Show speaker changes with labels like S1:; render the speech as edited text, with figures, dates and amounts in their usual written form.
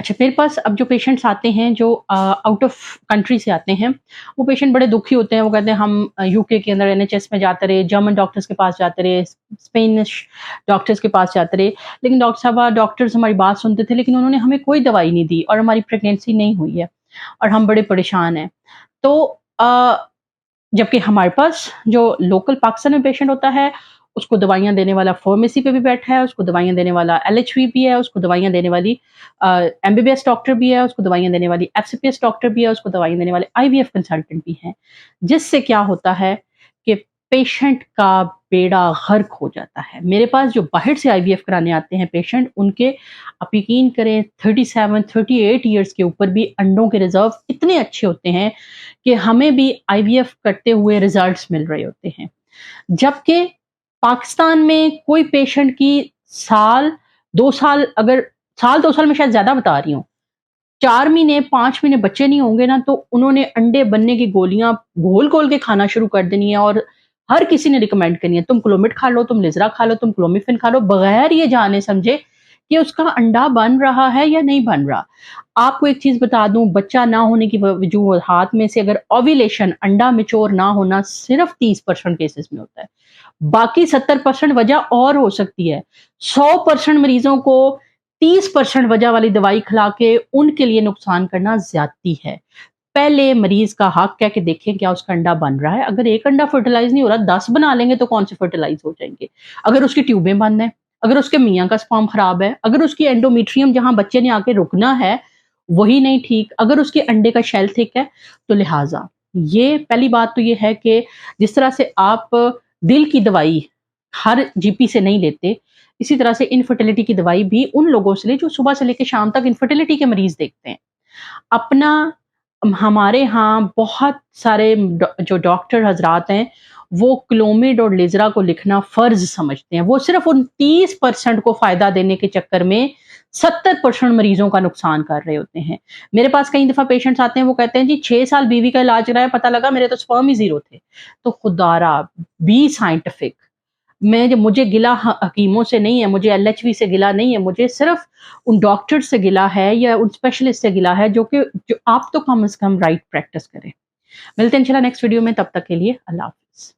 S1: अच्छा, मेरे पास अब जो पेशेंट्स आते हैं जो आउट ऑफ कंट्री से आते हैं, वो पेशेंट बड़े दुखी होते हैं। वो कहते हैं हम यूके के अंदर एनएचएस में जाते रहे, जर्मन डॉक्टर्स के पास जाते रहे, स्पेनिश डॉक्टर्स के पास जाते रहे, लेकिन डॉक्टर साहब डॉक्टर्स हमारी बात सुनते थे, लेकिन उन्होंने हमें कोई दवाई नहीं दी और हमारी प्रेगनेंसी नहीं हुई है और हम बड़े परेशान हैं। तो जबकि हमारे पास जो लोकल पाकिस्तान में पेशेंट होता है, उसको दवाइयाँ देने वाला फार्मेसी पे भी बैठा है, उसको दवाइयाँ देने वाला एलएचवी भी है, उसको दवाइयाँ देने वाली एमबीबीएस डॉक्टर भी है, उसको दवाइयाँ देने वाली एफसीपीएस डॉक्टर भी है, उसको दवाइयाँ देने वाले आईवीएफ कंसल्टेंट भी हैं। जिससे क्या होता है कि पेशेंट का बेड़ा गर्क हो जाता है। मेरे पास जो बाहर से आईवीएफ कराने आते हैं पेशेंट, उनके आप यकीन करें 37-38 ईयर्स के ऊपर भी अंडों के रिजर्व इतने अच्छे होते हैं कि हमें भी आईवीएफ करते हुए रिजल्ट्स मिल रहे होते हैं। जबकि पाकिस्तान में कोई पेशेंट की साल 2 साल, अगर साल 2 साल में शायद ज़्यादा बता रही हूँ, 4 महीने 5 महीने बच्चे नहीं होंगे ना, तो उन्होंने अंडे बनने की गोलियाँ घोल-घोल के खाना शुरू कर देनी है और हर किसी ने रिकमेंड करनी है, तुम क्लोमिड खा लो, तुम लिज़रा खा लो, तुम क्लोमिफेन खा लो, बगैर ये जाने समझे कि उसका अंडा बन रहा है या नहीं बन रहा। आपको एक चीज़ बता दूँ, बच्चा ना होने की वजूहात में से अगर ओव्यूलेशन, अंडा मैच्योर ना होना, सिर्फ़ 30% केसेज़ में होता है। बाकी 70% वजह और हो सकती है। 100% मरीज़ों को 30% वजह वाली दवाई खिला के उनके लिए नुकसान करना ज़्यादती है। पहले मरीज़ का हक है कि देखें क्या उसका अंडा बन रहा है। अगर एक अंडा फर्टिलाइज़ नहीं हो रहा, 10 बना लेंगे तो कौन से फर्टिलाइज़ हो जाएँगे। अगर उसकी ट्यूबें बंद हैं, अगर उसके मियाँ का स्पर्म खराब है, अगर उसकी एंडोमेट्रियम जहाँ बच्चे ने आके रुकना है, वही नहीं ठीक, अगर उसके अंडे का शेल थिक है, तो लिहाज़ा ये पहली बात तो ये है कि जिस तरह से आप दिल की दवाई हर जीपी से नहीं लेते, इसी तरह से इनफर्टिलिटी की दवाई भी उन लोगों से लें जो सुबह से लेके शाम तक इनफर्टिलिटी के मरीज़ देखते हैं। अपना हमारे यहाँ बहुत सारे जो डॉक्टर हज़रात हैं, वो क्लोमिड और लिज़रा को लिखना फ़र्ज़ समझते हैं। वो सिर्फ़ उन 30% को फ़ायदा देने के चक्कर में 70% मरीज़ों का नुकसान कर रहे होते हैं। मेरे पास कई दफ़ा पेशेंट्स आते हैं, वो कहते हैं जी 6 साल बीवी का इलाज कराया, पता लगा मेरे तो स्पर्म ही ज़ीरो थे। तो खुदारा बी साइंटिफिक। मुझे गिला हकीमों से नहीं है, मुझे एलएचवी से गिला नहीं है, मुझे सिर्फ़ उन डॉक्टर से गिला है या उन स्पेशलिस्ट से गिला है जो आप तो कम से कम राइट प्रैक्टिस करें। मिलते हैं इंशाल्लाह नेक्स्ट वीडियो में, तब तक के लिए अल्लाह हाफ़िज़।